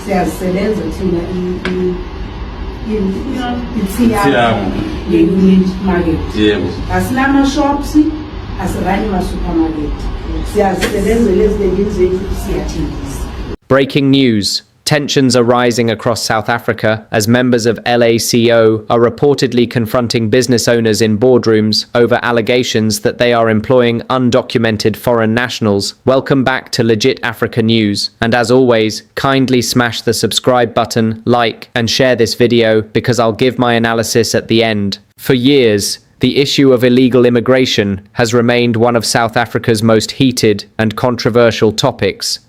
siyasebenza thina ye-unit market. Yebo. Asinama-shops, asirani ma-supermarket. Siyazisebenzela eziningi zethu siyathengisa. Breaking news. Tensions are rising across South Africa as members of LACO are reportedly confronting business owners in boardrooms over allegations that they are employing undocumented foreign nationals. Welcome back to Legit Africa News. And as always, kindly smash the subscribe button, like, and share this video because I'll give my analysis at the end. For years, the issue of illegal immigration has remained one of South Africa's most heated and controversial topics.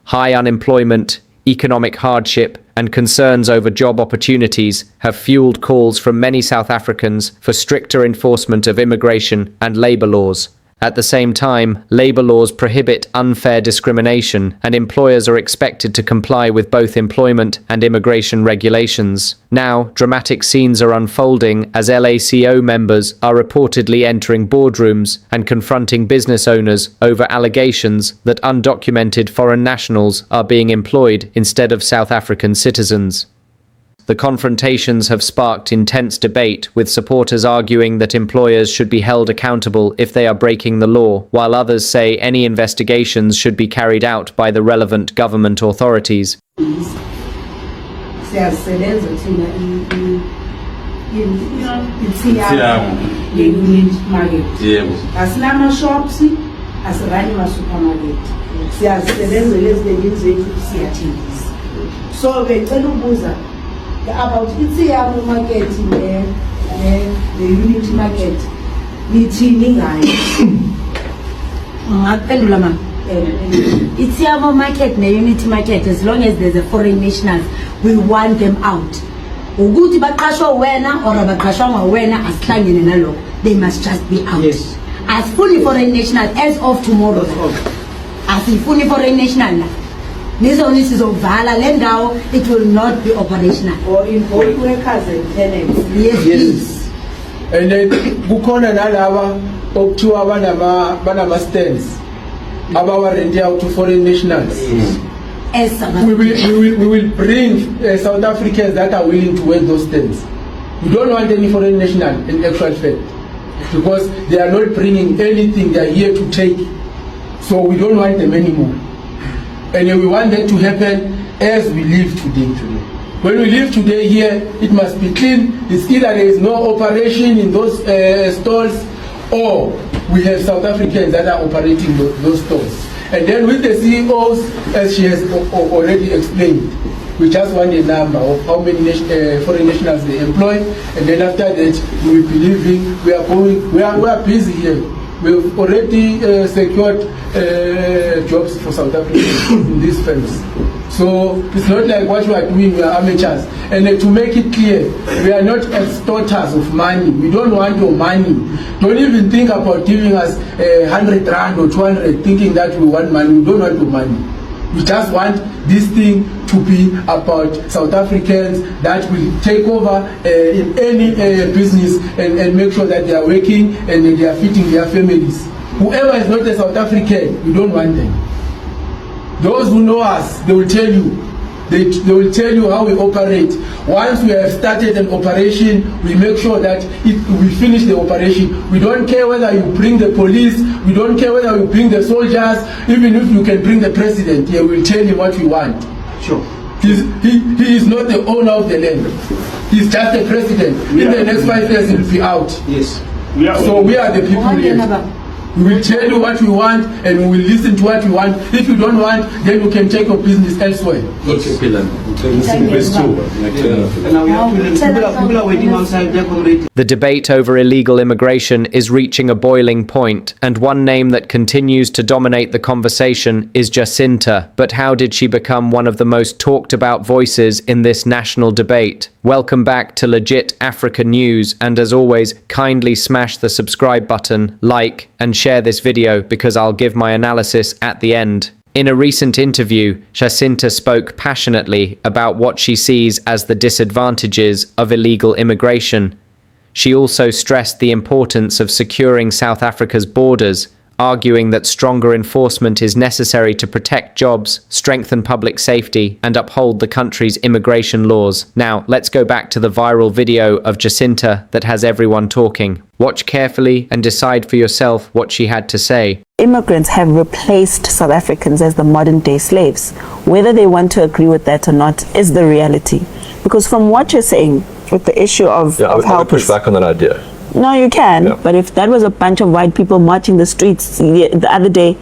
High unemployment, economic hardship, and concerns over job opportunities have fueled calls from many South Africans for stricter enforcement of immigration and labor laws. At the same time, labor laws prohibit unfair discrimination, and employers are expected to comply with both employment and immigration regulations. Now, dramatic scenes are unfolding as LACO members are reportedly entering boardrooms and confronting business owners over allegations that undocumented foreign nationals are being employed instead of South African citizens. The confrontations have sparked intense debate, with supporters arguing that employers should be held accountable if they are breaking the law, while others say any investigations should be carried out by the relevant government authorities. Siyasebenza thina ye-unit market. Yebo. Asinama-shops, asirani ma-supermarket. Siyazisebenzela eziningi zethu siyathengisa. So becela ukubuza about iTsiamo market ne-unit market, nithini ngayo? Ngaphendula mama. Itsiamo market ne-unity market, as long as there's a foreign nationals, we want them out. Ukuthi baqashwa wena or abaqashwa wena asihlangene nalokho, they must just be out. Yes. As fully foreign national as of tomorrow. As fully foreign national na. Nizoni sizovala le ndawo, it will not be operational. Or involved workers and tenants. Yes, please. And then kukhona nalaba okuthiwa banama stands abawarenti out to foreign nationals. As We will bring South Africans that are willing to wear those stands. We don't want any foreign national in actual fact, because they are not bringing anything. They are here to take, so we don't want them anymore. And we want that to happen as we live today. When we live today here, it must be clean. It's either there is no operation in those stores, or we have South Africans that are operating those stores. And then with the CEOs, as she has already explained, we just want a number of how many foreign nationals they employ, and then after that we will be leaving. We are busy here. We've already secured jobs for South Africans in these firms. So it's not like what we are doing, we are amateurs. And to make it clear, we are not extorters of money. We don't want your money. Don't even think about giving us 100 rand or 200 thinking that we want money. We don't want your money. We just want this thing to be about South Africans that will take over in any business and make sure that they are working and they are feeding their families. Whoever is not a South African, we don't want them. Those who know us, they will tell you. They will tell you how we operate. Once we have started an operation, we make sure that we finish the operation. We don't care whether you bring the police, we don't care whether you bring the soldiers, even if you can bring the president here, we'll tell him what we want. Sure. He is not the owner of the land. He's just the president. In the next 5 years, he'll be out. Yes. So we are the people here. We will tell you what we want and we will listen to what we want. If you don't want, then you can take your business elsewhere. The debate over illegal immigration is reaching a boiling point, and one name that continues to dominate the conversation is Jasinta. But how did she become one of the most talked about voices in this national debate? Welcome back to Legit Africa News, and as always, kindly smash the subscribe button, like, and share this video because I'll give my analysis at the end. In a recent interview, Jasinta spoke passionately about what she sees as the disadvantages of illegal immigration. She also stressed the importance of securing South Africa's borders, arguing that stronger enforcement is necessary to protect jobs, strengthen public safety, and uphold the country's immigration laws. Now, let's go back to the viral video of Jasinta that has everyone talking. Watch carefully and decide for yourself what she had to say. Immigrants have replaced South Africans as the modern-day slaves. Whether they want to agree with that or not is the reality. Because from what you're saying, with the issue of I would push back on that idea. No, you can. But if that was a bunch of white people marching the streets the other day,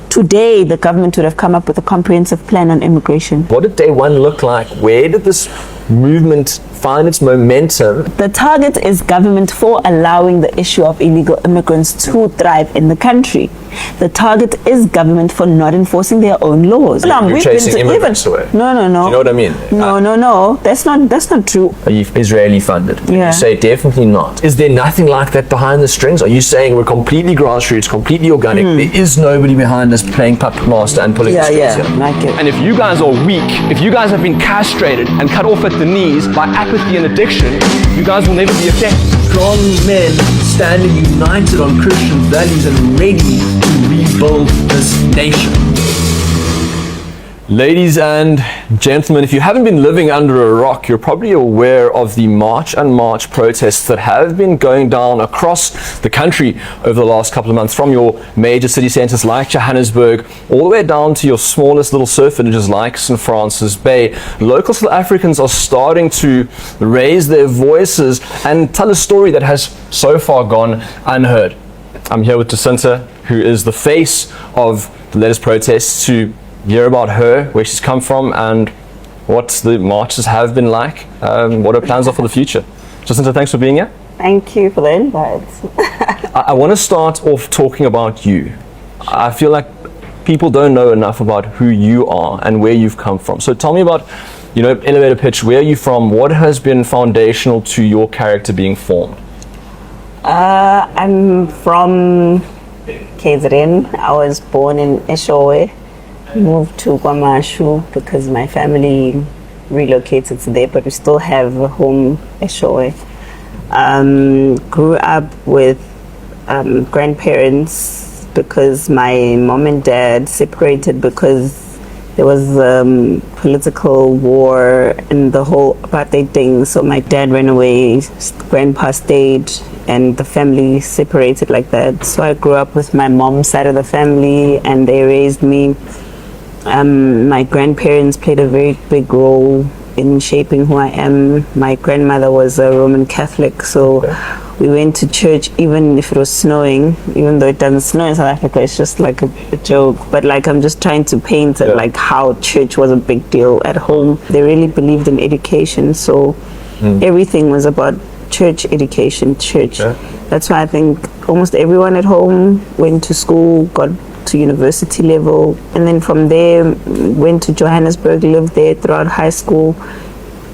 today the government would have come up with a comprehensive plan on immigration. What did day one look like? Where did this movement find its momentum? The target is government for allowing the issue of illegal immigrants to thrive in the country. The target is government for not enforcing their own laws. You're chasing immigrants away. No. Do you know what I mean? No. That's not true. Are you Israeli funded? Yeah. You say definitely not. Is there nothing like that behind the strings? Are you saying we're completely grassroots, completely organic? There is nobody behind us playing puppet master and pulling the strings here? Like it. And if you guys are weak, if you guys have been castrated and cut off at the knees by apathy and addiction, you guys will never be effective. Strong men standing united on Christian values and ready to rebuild this nation. Ladies and gentlemen, if you haven't been living under a rock, you're probably aware of the March and March protests that have been going down across the country over the last couple of months, from your major city centres like Johannesburg all the way down to your smallest little surf villages like St. Francis Bay. Local South Africans are starting to raise their voices and tell a story that has so far gone unheard. I'm here with Jasinta, who is the face of the latest protests, to hear about her, where she's come from, and what the marches have been like, what her plans are for the future. Jasinta, thanks for being here. Thank you for the invite. I want to start off talking about you. I feel like people don't know enough about who you are and where you've come from. So tell me about, elevator pitch, where are you from? What has been foundational to your character being formed? I'm from KZN. I was born in Eshowe. Moved to Kwamashu because my family relocated to there, but we still have a home Eshowe. Grew up with grandparents because my mom and dad separated because there was political war and the whole apartheid thing. So my dad ran away, grandpa stayed, and the family separated like that. So I grew up with my mom's side of the family, and they raised me. My grandparents played a very big role in shaping who I am. My grandmother was a Roman Catholic, so we went to church even if it was snowing, even though it doesn't snow in South Africa. It's just like a joke, but like I'm just trying to paint it like how church was a big deal at home. They really believed in education, so everything was about church education, church. That's why I think almost everyone at home went to school, got to university level, and then from there went to Johannesburg, lived there throughout high school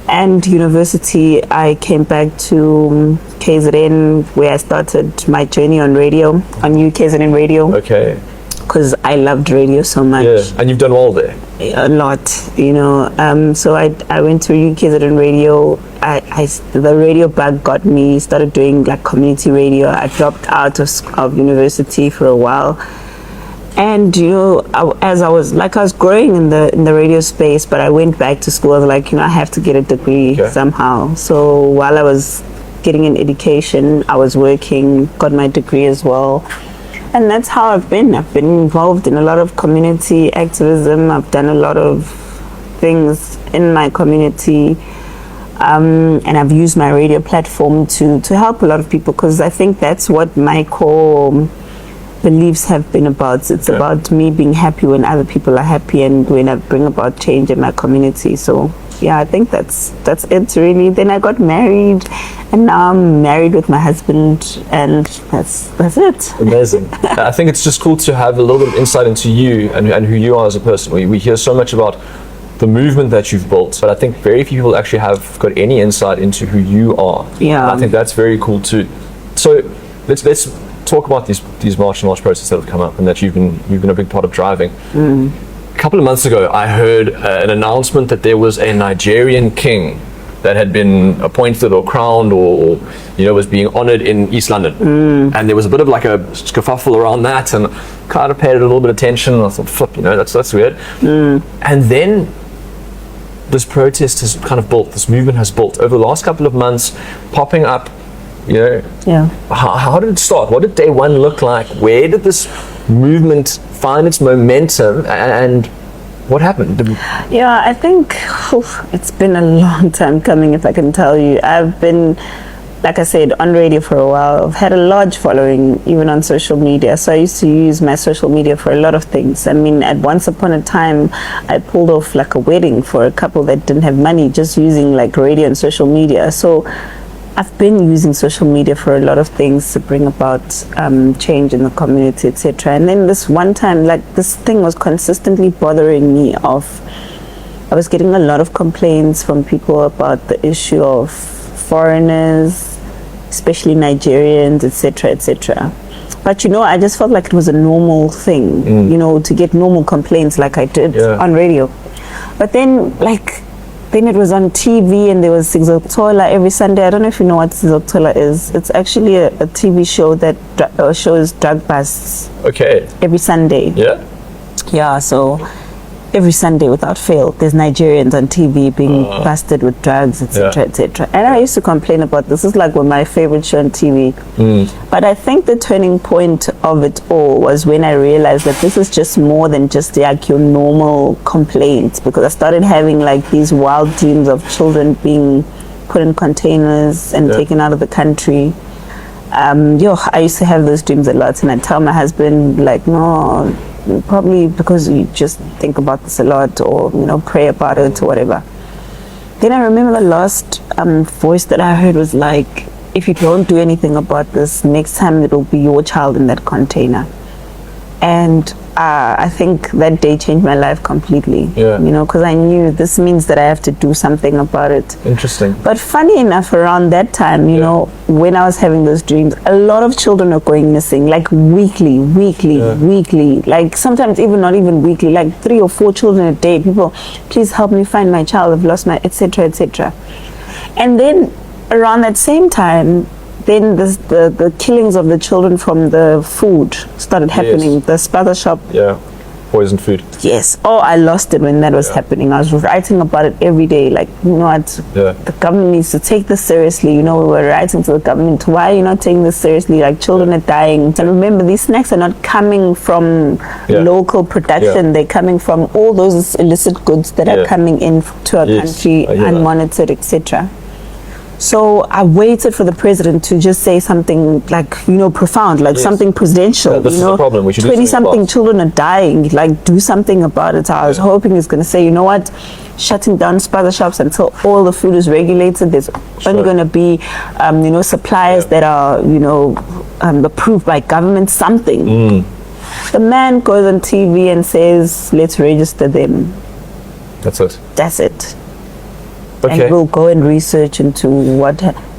and university. I came back to KZN, where I started my journey on radio, on UKZN radio. Okay. Because I loved radio so much. Yeah, and you've done well there. A lot, so I went to UKZN radio. The radio bug got me, started doing like community radio. I dropped out of university for a while. And as I was growing in the radio space, but I went back to school. I was like, I have to get a degree somehow. So while I was getting an education, I was working, got my degree as well, and that's how I've been involved in a lot of community activism. I've done a lot of things in my community, and I've used my radio platform to help a lot of people, because I think that's what my core beliefs have been about. It's about me being happy when other people are happy, and when I bring about change in my community. So yeah, I think that's it really. Then I got married, and now I'm married with my husband, and that's it. Amazing. I think it's just cool to have a little bit of insight into you and who you are as a person. We hear so much about the movement that you've built, but I think very few people actually have got any insight into who you are. Yeah, and I think that's very cool too. So let's talk about these March and March protests that have come up and that you've been a big part of driving. A couple of months ago, I heard an announcement that there was a Nigerian king that had been appointed or crowned or was being honored in East London. And there was a bit of like a kerfuffle around that, and kind of paid it a little bit of attention, and I thought, flip, that's weird. And then this protest has kind of built, this movement has built over the last couple of months, popping up. How did it start? What did day one look like? Where did this movement find its momentum, and what happened? I think it's been a long time coming, if I can tell you. I've been, like I said, on radio for a while. I've had a large following, even on social media. So I used to use my social media for a lot of things. I mean, at once upon a time, I pulled off like a wedding for a couple that didn't have money, just using like radio and social media. So I've been using social media for a lot of things to bring about change in the community, etc. And then this one time, like, this thing was consistently bothering me. I was getting a lot of complaints from people about the issue of foreigners, especially Nigerians, etc., etc. But I just felt like it was a normal thing, to get normal complaints like I did on radio. But then, then it was on TV, and there was Sizokuthola every Sunday. I don't know if you know what Sizokuthola is. It's actually a TV show that shows drug busts. Okay. Every Sunday. Yeah. Yeah, so every Sunday without fail, there's Nigerians on TV being busted with drugs, etc., etc. And I used to complain about this. It's like my favorite show on TV. But I think the turning point of it all was when I realized that this is just more than just like your normal complaints, because I started having like these wild dreams of children being put in containers and taken out of the country. I used to have those dreams a lot, and I'd tell my husband, like, no, probably because you just think about this a lot, or pray about it or whatever. Then I remember the last voice that I heard was like, if you don't do anything about this, next time it'll be your child in that container. And I think that day changed my life completely. Because I knew this means that I have to do something about it. Interesting. But funny enough, around that time, when I was having those dreams, a lot of children are going missing, like weekly, like sometimes even not even weekly, like 3 or 4 children a day. People, please help me find my child, I've lost my, etc., etc. And then around that same time, then the killings of the children from the food started happening. The spather shop. Poison food. Yes. Oh, I lost it when that was happening. I was writing about it every day. Like, the government needs to take this seriously. We were writing to the government, why are you not taking this seriously? Like, children are dying. And remember, these snacks are not coming from local production. They're coming from all those illicit goods that are coming in to our country unmonitored, etc. So I waited for the president to just say something like, profound, like something presidential. This is the problem. We should 20-something children are dying. Like, do something about it. I was hoping he's going to say, you know what, shutting down spather shops until all the food is regulated. There's only going to be, suppliers that are, approved by government, something. The man goes on TV and says, let's register them. That's it. That's it. Okay. And we'll go and research into what.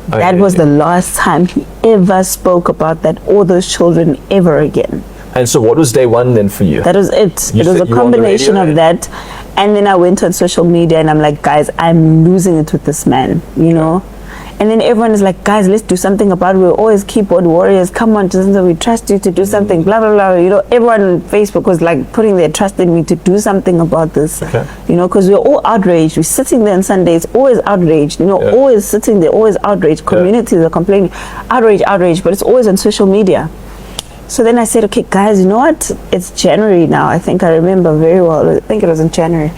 That was the last time he ever spoke about that, or those children ever again. And so what was day one then for you? That was it. It was a combination of that. And then I went on social media and I'm like, guys, I'm losing it with this man, And then everyone is like, guys, let's do something about it. We're always keyboard warriors. Come on, Jasinta, we trust you to do something, blah, blah, blah. Everyone on Facebook was like putting their trust in me to do something about this. Because we're all outraged. We're sitting there on Sundays, always outraged, always sitting there, always outraged. Communities are complaining, outrage, but it's always on social media. So then I said, okay, guys, you know what? It's January now. I think I remember very well. I think it was in January.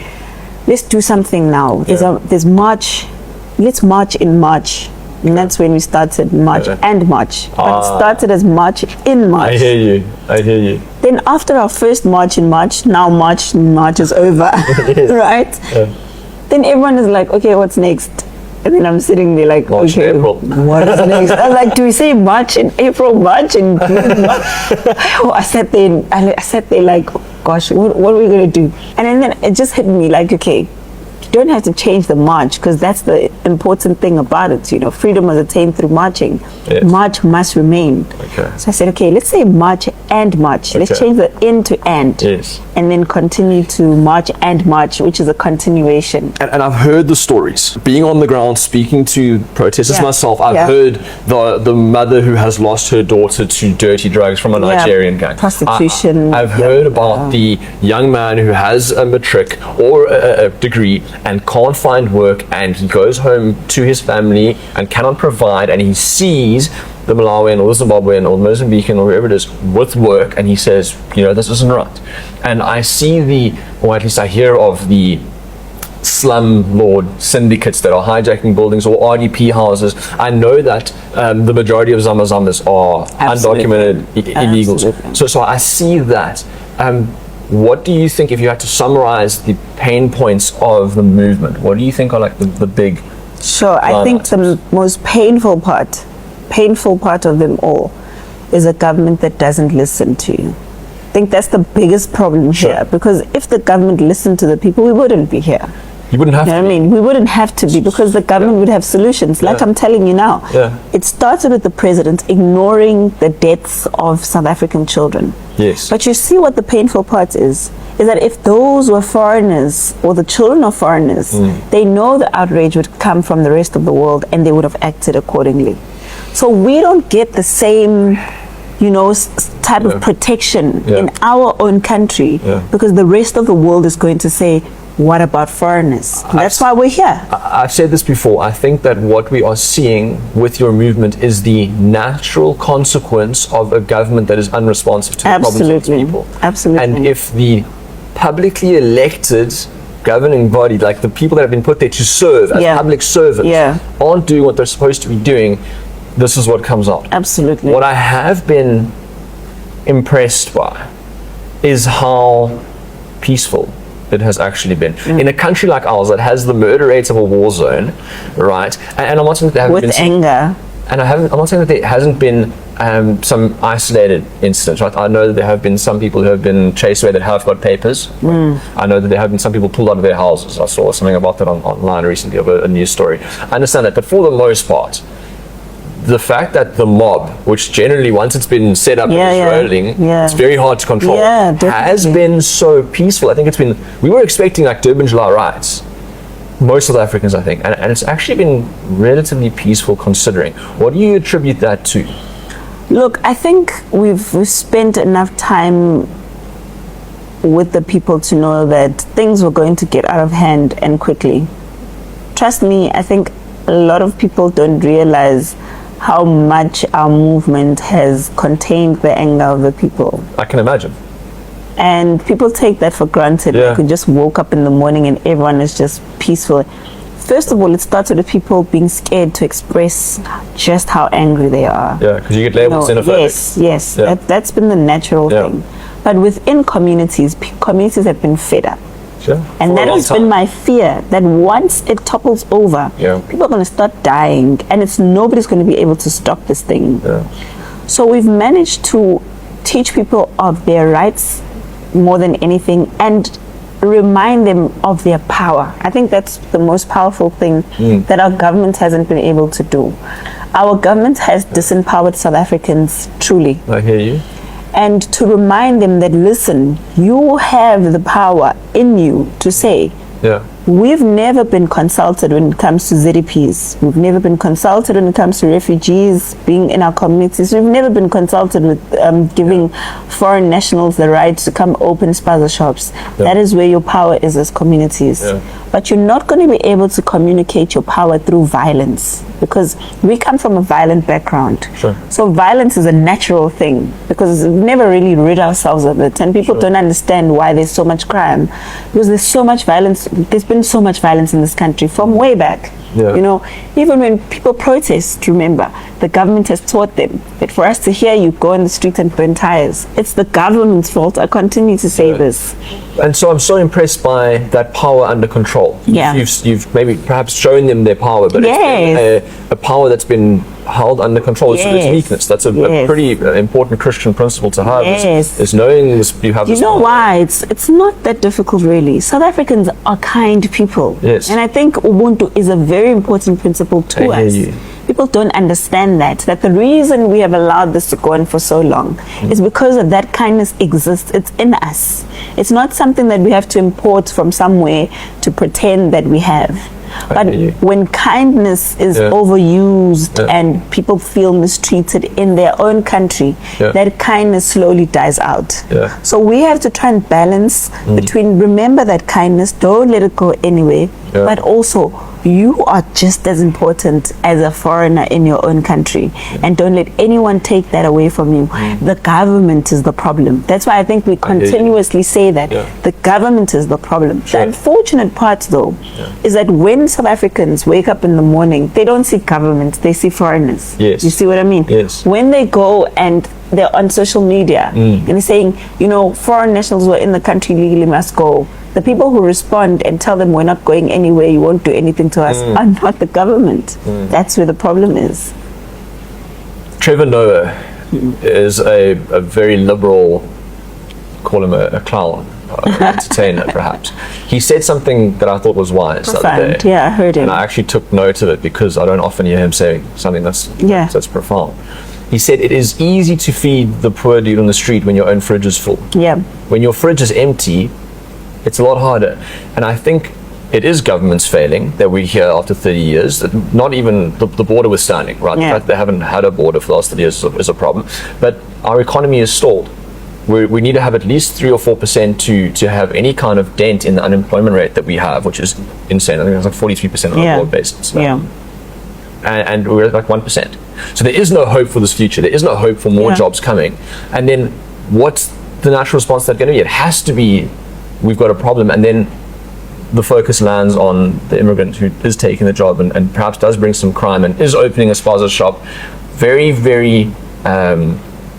Let's do something now. There's March. Let's march in March. And that's when we started March and March. But it started as March in March. I hear you. Then after our first March in March, now March in March is over. Right? Then everyone is like, okay, what's next? And then I'm sitting there like, March okay, and April. what is next? I was like, do we say March in April, March in June? I sat there like, gosh, what are we going to do? And then it just hit me like, okay, you don't have to change the march, because that's the important thing about it. You know, freedom was attained through marching. Yes. March must remain. Okay. So I said, okay, let's say march and march. Let's Okay. change the in to and. Yes. And then continue to march and march, which is a continuation. And I've heard the stories. Being on the ground, speaking to protesters Yeah. myself, I've Yeah. heard the mother who has lost her daughter to dirty drugs from a Yeah. Nigerian gang. Prostitution. I've Yeah. heard about the young man who has a matric or a degree and can't find work, and he goes home to his family and cannot provide, and he sees the Malawian or the Zimbabwean or the Mozambican or whoever it is with work, and he says, you know, this isn't right. And I see or at least I hear of the slumlord syndicates that are hijacking buildings or RDP houses. I know that the majority of Zamazamas are Absolutely. undocumented illegals. Absolutely. So I see that. What do you think, if you had to summarize the pain points of the movement, what do you think are like the big... Sure, I think the most painful part of them all is a government that doesn't listen to you. I think that's the biggest problem here, because if the government listened to the people, we wouldn't be here. You wouldn't have You know what I mean? We wouldn't have to be, because the government would have solutions. Like I'm telling you now, it started with the president ignoring the deaths of South African children. Yes. But you see what the painful part is that if those were foreigners or the children of foreigners, they know the outrage would come from the rest of the world and they would have acted accordingly. So we don't get the same, you know, type of protection in our own country, because the rest of the world is going to say, what about foreigners? That's why we're here. I've said this before. I think that what we are seeing with your movement is the natural consequence of a government that is unresponsive to the problems of its people. Absolutely. And if the publicly elected governing body, like the people that have been put there to serve as public servants, aren't doing what they're supposed to be doing, this is what comes out. Absolutely. What I have been impressed by is how peaceful it has actually been. In a country like ours that has the murder rates of a war zone, right? And I'm not saying that there haven't with been anger. And I'm not saying that there hasn't been some isolated incidents, right? I know that there have been some people who have been chased away that have got papers. I know that there have been some people pulled out of their houses. I saw something about that online recently of a news story. I understand that, but for the most part, the fact that the mob, which generally once it's been set up and it's rolling, it's very hard to control, has been so peaceful. I think it's been, we were expecting like Durban July riots, most South Africans I think, and it's actually been relatively peaceful considering. What do you attribute that to? Look, I think we've spent enough time with the people to know that things were going to get out of hand and quickly. Trust me, I think a lot of people don't realize how much our movement has contained the anger of the people. I can imagine. And people take that for granted. Like we just woke up in the morning and everyone is just peaceful. First of all, it started with people being scared to express just how angry they are. Yeah, because you get labeled xenophobic. Yes. That's been the natural thing. But within communities have been fed up. And that has been my fear, that once it topples over, people are going to start dying, and nobody's going to be able to stop this thing. So we've managed to teach people of their rights more than anything, and remind them of their power. I think that's the most powerful thing that our government hasn't been able to do. Our government has disempowered South Africans, truly. I hear you. And to remind them that, listen, you have the power in you to say, we've never been consulted when it comes to ZDPs. We've never been consulted when it comes to refugees being in our communities. We've never been consulted with giving foreign nationals the right to come open spaza shops. That is where your power is as communities. But you're not going to be able to communicate your power through violence, because we come from a violent background. So violence is a natural thing, because we've never really rid ourselves of it, and people don't understand why there's so much crime, because there's so much violence. There's been so much violence in this country from way back. You know, even when people protest, remember, the government has taught them that for us to hear you, go in the street and burn tires. It's the government's fault. I continue to say this. And so I'm so impressed by that power under control. You've maybe perhaps shown them their power, but it's been a power that's been held under control. It's Yes. meekness. That's a Yes. pretty important Christian principle to have. Yes. Is knowing this, you have You this know power. why? It's not that difficult, really. South Africans are kind people. Yes. And I think Ubuntu is a very important principle to I hear us. you. People don't understand that the reason we have allowed this to go on for so long is because of that kindness exists. It's in us. It's not something that we have to import from somewhere to pretend that we have. But hear you. when kindness is Yeah. overused Yeah. and people feel mistreated in their own country, Yeah. that kindness slowly dies out. Yeah. So we have to try and balance between, remember that kindness, don't let it go anywhere, Yeah. but also you are just as important as a foreigner in your own country, and don't let anyone take that away from you. The government is the problem. That's why I think we hear you. continuously say that Yeah. the government is the problem. Sure. The unfortunate part, though, is that when South Africans wake up in the morning, they don't see government, they see foreigners. Yes. You see what I mean? Yes. When they go and they're on social media and they're saying, you know, foreign nationals who are in the country legally must go. The people who respond and tell them we're not going anywhere, you won't do anything to us, are not the government. That's where the problem is. Trevor Noah is a very liberal, call him a clown, an entertainer perhaps. He said something that I thought was wise the other Profound. day. Yeah, I heard him. And I actually took note of it because I don't often hear him say something that's profound. He said, it is easy to feed the poor dude on the street when your own fridge is full. Yeah. When your fridge is empty, it's a lot harder. And I think it is governments failing that we're here after 30 years, that not even the border was standing, right? Yeah. The fact they haven't had a border for the last 30 years is a problem. But our economy is stalled. We need to have at least 3 or 4% to have any kind of dent in the unemployment rate that we have, which is insane. I think it's like 43% on a broad basis. Yeah. And we're at like 1%. So there is no hope for this future. There is no hope for more jobs coming. And then what's the natural response to that going to be? It has to be, we've got a problem, and then the focus lands on the immigrant who is taking the job and perhaps does bring some crime and is opening a spaza shop. Very, very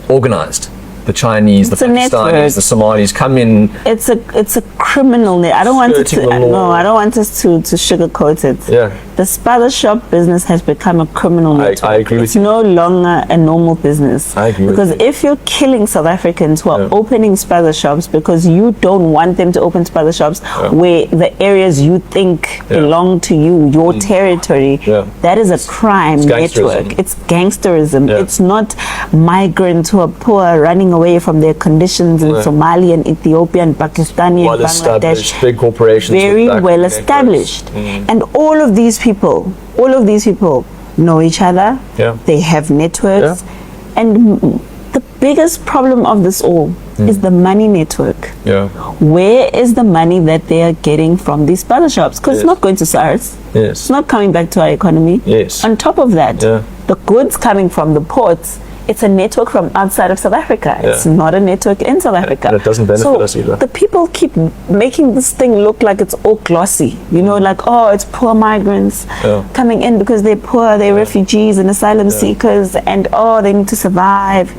organized. The Chinese, It's the a network. Pakistanis, the Somalis come in. It's a criminal net. I don't want it to. Skirting the law. No, I don't want us to sugarcoat it. Yeah. The spaza shop business has become a criminal network. I agree with it's you. no longer a normal business. I agree with because you. if you're killing South Africans who are opening spaza shops because you don't want them to open spaza shops where the areas you think belong to you, your territory, that is a crime network. It's gangsterism. Yeah. It's not migrants who are poor running away from their conditions in Somalia and Ethiopia and Pakistan and Well Bangladesh. established, big corporations. Very with well networks. established. And all of these people know each other. Yeah. They have networks. And the biggest problem of this all is the money network. Yeah. Where is the money that they are getting from these spaza shops? Because it's not going to SARS. Yes. It's not coming back to our economy. Yes. On top of that, Yeah. the goods coming from the ports, it's a network from outside of South Africa. It's not a network in South Africa. And it doesn't benefit us either. The people keep making this thing look like it's all glossy. You know, like, oh, it's poor migrants coming in because they're poor, they're refugees and asylum seekers, and oh, they need to survive.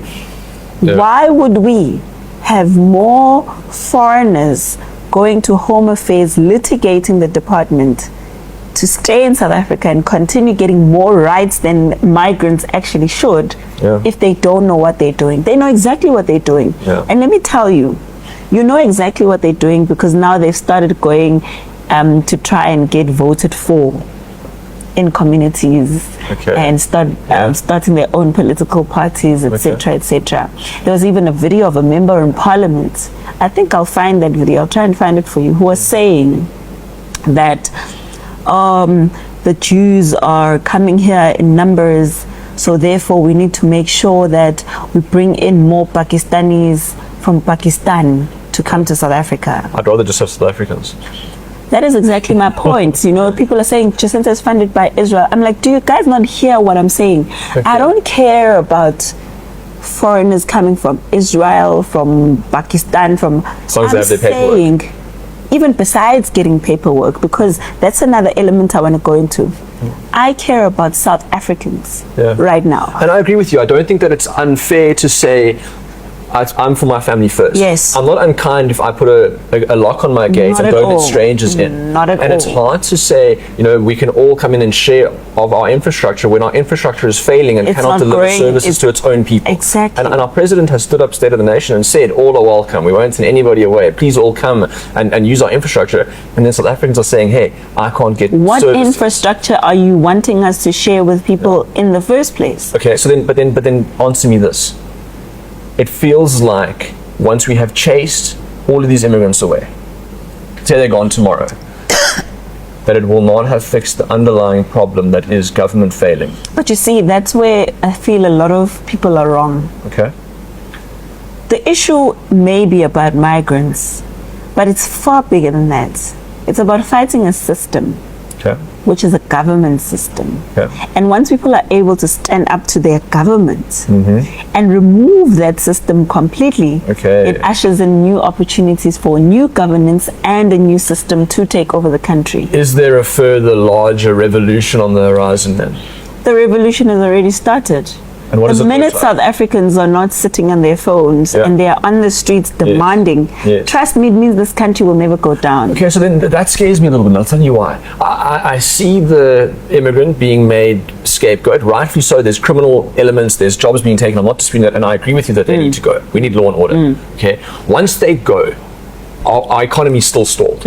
Why would we have more foreigners going to Home Affairs litigating the department to stay in South Africa and continue getting more rights than migrants actually should if they don't know what they're doing? They know exactly what they're doing. And let me tell you, you know exactly what they're doing because now they've started going to try and get voted for in communities and starting their own political parties, etc., etc. There was even a video of a member in parliament. I think I'll find that video. I'll try and find it for you. Who was saying that the Jews are coming here in numbers, so therefore we need to make sure that we bring in more Pakistanis from Pakistan to come to South Africa. I'd rather just have South Africans. That is exactly my point. You know, people are saying Jasinta is funded by Israel. I'm like, do you guys not hear what I'm saying? I don't care about foreigners coming from Israel, from Pakistan, from... As long as they have their paperwork. Even besides getting paperwork, because that's another element I want to go into. I care about South Africans right now. And I agree with you. I don't think that it's unfair to say I'm for my family first. Yes. I'm not unkind if I put a lock on my gate Not and at don't all. let strangers in. Not at and all. it's hard to say, we can all come in and share of our infrastructure when our infrastructure is failing and It's cannot not deliver growing, services it's- to its own people. Exactly. And our president has stood up State of the Nation and said, all are welcome. We won't send anybody away. Please all come and use our infrastructure. And then South Africans are saying, hey, I can't get What services. infrastructure are you wanting us to share with people in the first place? Okay, so but then answer me this. It feels like once we have chased all of these immigrants away, say they're gone tomorrow, that it will not have fixed the underlying problem that is government failing. But you see, that's where I feel a lot of people are wrong. Okay? The issue may be about migrants, but it's far bigger than that. It's about fighting a system, Okay. which is a government system. Okay. And once people are able to stand up to their government and remove that system completely, Okay. it ushers in new opportunities for new governance and a new system to take over the country. Is there a further larger revolution on the horizon then? The revolution has already started. And what does The it look minute like? South Africans are not sitting on their phones Yeah. and they are on the streets demanding, Yes. trust me, it means this country will never go down. Okay, so then that scares me a little bit, and I'll tell you why. I see the immigrant being made scapegoat, rightfully so. There's criminal elements, there's jobs being taken. I'm not disputing that, and I agree with you that they need to go. We need law and order. Okay, once they go, our economy's still stalled.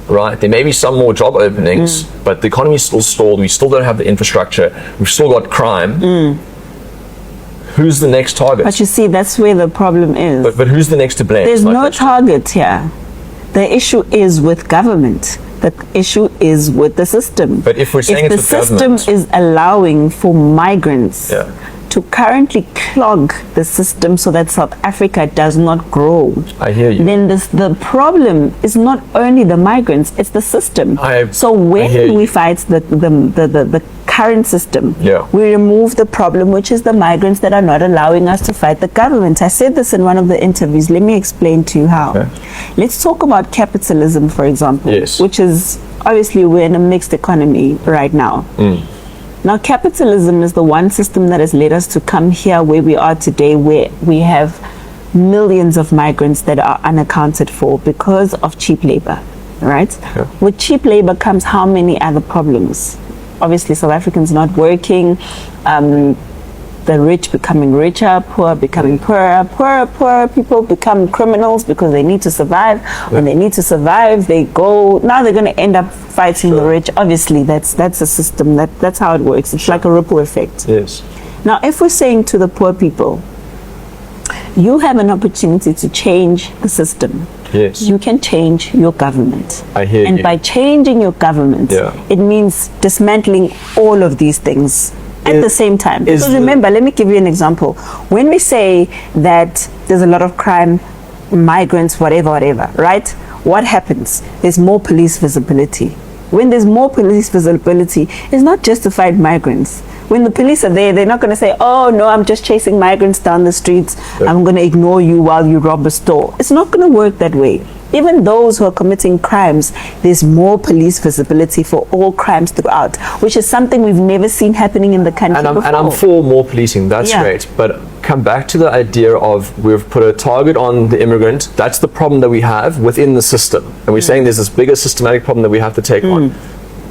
Right, there may be some more job openings, but the economy's still stalled. We still don't have the infrastructure. We've still got crime. Who's the next target? But you see, that's where the problem is. But who's the next to blame? There's Is my no question. target here. The issue is with government. The issue is with the system. But if we're saying the it's with system government- is allowing for migrants Yeah. to currently clog the system so that South Africa does not grow, I hear you. then the problem is not only the migrants, it's the system. So I when hear we you. fight the current system, Yeah. we remove the problem, which is the migrants that are not allowing us to fight the government. I said this in one of the interviews. Let me explain to you how. Okay. Let's talk about capitalism, for example, Yes. which is obviously we're in a mixed economy right now. Now, capitalism is the one system that has led us to come here where we are today, where we have millions of migrants that are unaccounted for because of cheap labor, right? With cheap labor comes how many other problems? Obviously, South Africans not working, the rich becoming richer, poor becoming poorer, poorer people become criminals because they need to survive. When they need to survive, they go, now they're going to end up fighting the rich. Obviously, that's a system, that's how it works. It's like a ripple effect. Yes. Now, if we're saying to the poor people, you have an opportunity to change the system. Yes. You can change your government. I hear and you. by changing your government, Yeah. it means dismantling all of these things at the same time. is Because the- remember, let me give you an example. When we say that there's a lot of crime, migrants, whatever, right? What happens? There's more police visibility. When there's more police visibility, it's not just to fight migrants. When the police are there, they're not going to say, oh no, I'm just chasing migrants down the streets. I'm going to ignore you while you rob a store. It's not going to work that way. Even those who are committing crimes, there's more police visibility for all crimes throughout, which is something we've never seen happening in the country And before. I'm for more policing, that's Yeah. great. But come back to the idea of we've put a target on the immigrant. That's the problem that we have within the system. And we're saying there's this bigger systematic problem that we have to take on.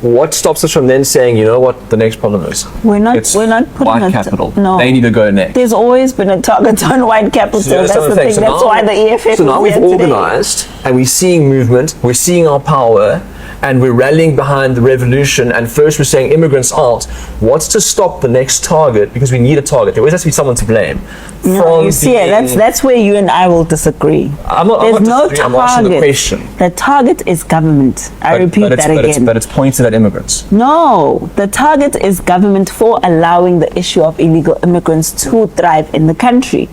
What stops us from then saying, you know what the next problem is? We're not It's putting white a capital. no. They need to go next. There's always been a target on white capital. So That's the thing. So That's now- why the EFF So now is we've here today. organized and we're seeing movement, we're seeing our power, and we're rallying behind the revolution. And first we're saying immigrants out. What's to stop the next target? Because we need a target. There always has to be someone to blame. No, you see, being- that's where you and I will disagree. I'm not There's no disagreeing, I'm asking the target. question. The target is government. I repeat that again. But it's pointed at immigrants. No, the target is government for allowing the issue of illegal immigrants to thrive in the country.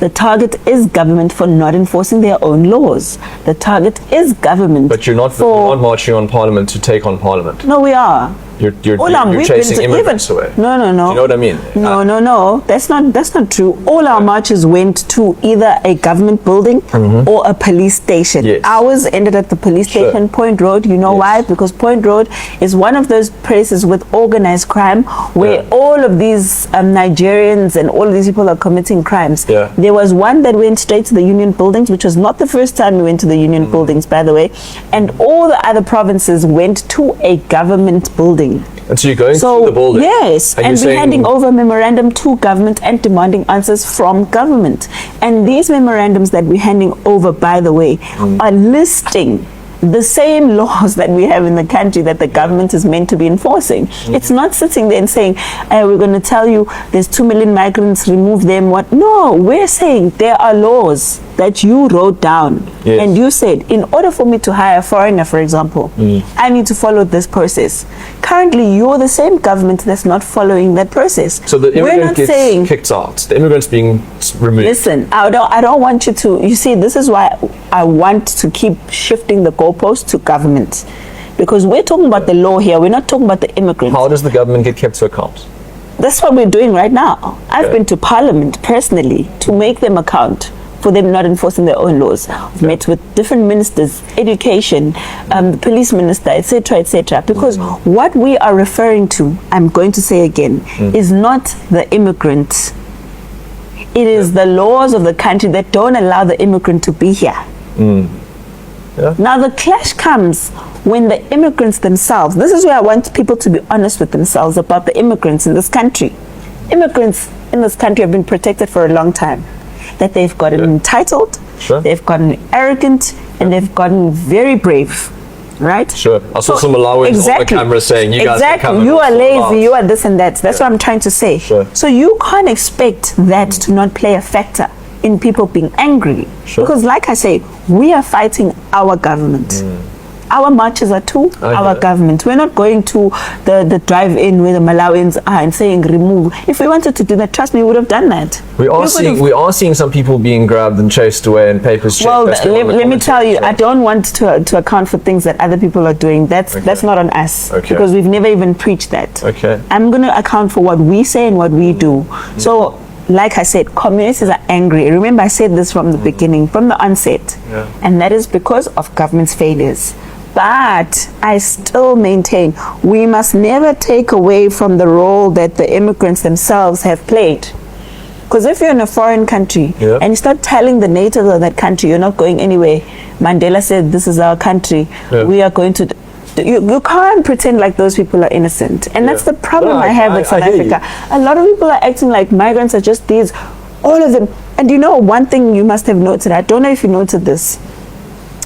The target is government for not enforcing their own laws. The target is government But you're not for... marching on Parliament to take on Parliament. No, we are. You're chasing immigrants away. No. Do you know what I mean? No. That's not true. All our marches went to either a government building or a police station. Yes. Ours ended at the police station, Point Road. You know why? Because Point Road is one of those places with organized crime where all of these Nigerians and all of these people are committing crimes. Yeah. There was one that went straight to the union buildings, which was not the first time we went to the union buildings, by the way. And all the other provinces went to a government building. And so you're going to the building? Yes, and we're handing over a memorandum to government and demanding answers from government. And these memorandums that we're handing over, by the way, are listing the same laws that we have in the country that the government is meant to be enforcing. It's not sitting there and saying, we're going to tell you there's 2 million migrants, remove them. What? No, we're saying there are laws that you wrote down. Yes. And you said, in order for me to hire a foreigner, for example, I need to follow this process. Currently, you're the same government that's not following that process. So the immigrant gets kicked out. The immigrant's being removed. Listen, I don't want you to, you see, this is why I want to keep shifting the goalpost to government. Because we're talking about the law here, we're not talking about the immigrants. How does the government get kept to account? That's what we're doing right now. I've been to Parliament personally to make them account for them not enforcing their own laws. I've met with different ministers, education, the police minister, etc., etc. Because what we are referring to, I'm going to say again, is not the immigrant. It is the laws of the country that don't allow the immigrant to be here. Now the clash comes when the immigrants themselves, this is where I want people to be honest with themselves about the immigrants in this country. Immigrants in this country have been protected for a long time. That they've gotten entitled, they've gotten arrogant, and they've gotten very brave, right? Sure. I saw some Malawians on the camera saying, you guys can come. You are lazy, you are this and that. That's what I'm trying to say. Sure. So you can't expect that to not play a factor in people being angry. Sure. Because like I say, we are fighting our government. Our marches are to our government. We're not going to the drive-in where the Malawians are and saying remove. If we wanted to do that, trust me, we would have done that. We are seeing some people being grabbed and chased away and papers checked. Well, let me tell you, I don't want to account for things that other people are doing. That's not on us. Because we've never even preached that. I'm going to account for what we say and what we do. So, like I said, communities are angry. Remember, I said this from the beginning, from the onset. And that is because of government's failures. But I still maintain we must never take away from the role that the immigrants themselves have played. Because if you're in a foreign country and you start telling the natives of that country you're not going anywhere, Mandela said this is our country, we are going to... You can't pretend like those people are innocent. And that's the problem I have with South Africa. A lot of people are acting like migrants are just these, all of them. And you know, one thing you must have noted, I don't know if you noted this,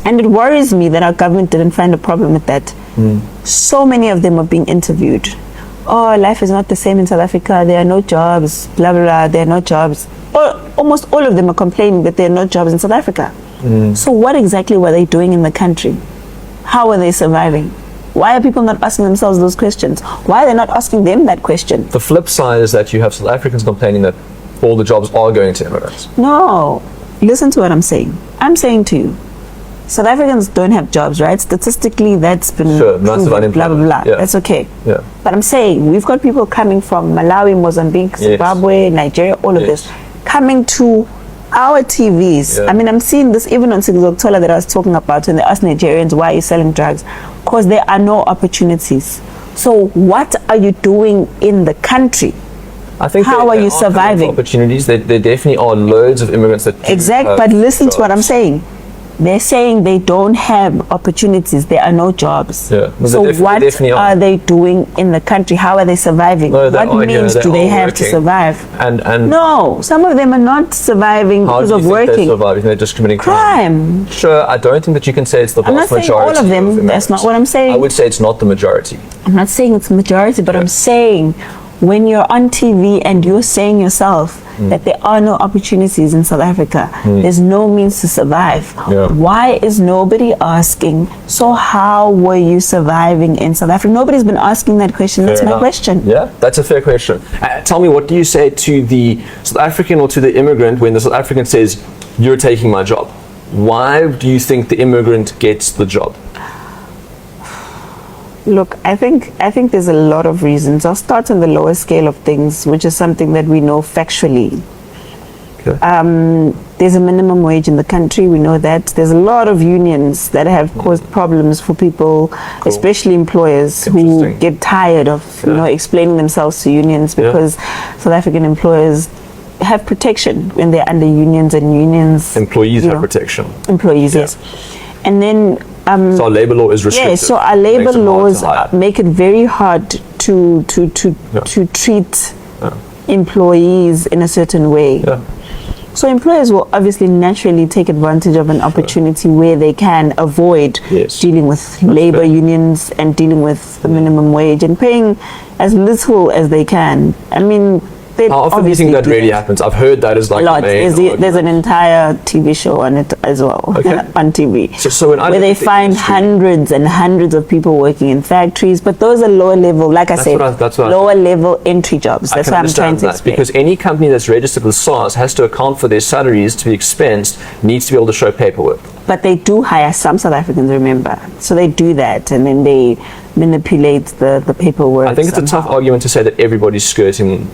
and it worries me that our government didn't find a problem with that. So many of them are being interviewed. Oh, life is not the same in South Africa. There are no jobs, blah, blah, blah. There are no jobs. Or almost all of them are complaining that there are no jobs in South Africa. So what exactly were they doing in the country? How were they surviving? Why are people not asking themselves those questions? Why are they not asking them that question? The flip side is that you have South Africans complaining that all the jobs are going to immigrants. No. Listen to what I'm saying. I'm saying to you, South Africans don't have jobs, right? Statistically, that's been proven, blah, blah, blah. That's okay. But I'm saying, we've got people coming from Malawi, Mozambique, Zimbabwe, Nigeria, all of this, coming to our TVs. I mean, I'm seeing this even on Sigzoktola that I was talking about when they ask Nigerians, why are you selling drugs? Because there are no opportunities. So what are you doing in the country? I think how are you surviving? Opportunities. There definitely are loads of immigrants that but listen to what I'm saying. They're saying they don't have opportunities. There are no jobs. So what are they doing in the country? How are they surviving? What means do they have to survive? And no, some of them are not surviving because of working. They're surviving? They're just committing crime. Sure, I don't think that you can say it's the vast majority. I'm not saying all of them. That's not what I'm saying. I would say it's not the majority. I'm not saying it's the majority, but I'm saying when you're on TV and you're saying yourself that there are no opportunities in South Africa, there's no means to survive. Why is nobody asking, so how were you surviving in South Africa? Nobody's been asking that question. That's my question. Yeah, that's a fair question. Tell me, what do you say to the South African or to the immigrant when the South African says, you're taking my job? Why do you think the immigrant gets the job? Look, I think there's a lot of reasons. I'll start on the lower scale of things, which is something that we know factually. Okay. There's a minimum wage in the country. We know that. There's a lot of unions that have caused problems for people, especially employers who get tired of explaining themselves to unions because South African employers have protection when they're under unions, and unions employees have protection. Employees, yes. And then so our labor law is restrictive. so our labor laws make it very hard to treat employees in a certain way. So employers will obviously naturally take advantage of an opportunity where they can avoid dealing with labor unions and dealing with the minimum wage and paying as little as they can. I mean, how often do you think that really happens? I've heard that is like a lot. There's an entire TV show on it as well, on TV, so where they find hundreds and hundreds of people working in factories, but those are lower level, like I said, lower level entry jobs. That's what I'm trying to explain. Because any company that's registered with SARS has to account for their salaries to be expensed, needs to be able to show paperwork. But they do hire some South Africans, remember, so they do that, and then they manipulate the paperwork. I think it's a tough argument to say that everybody's skirting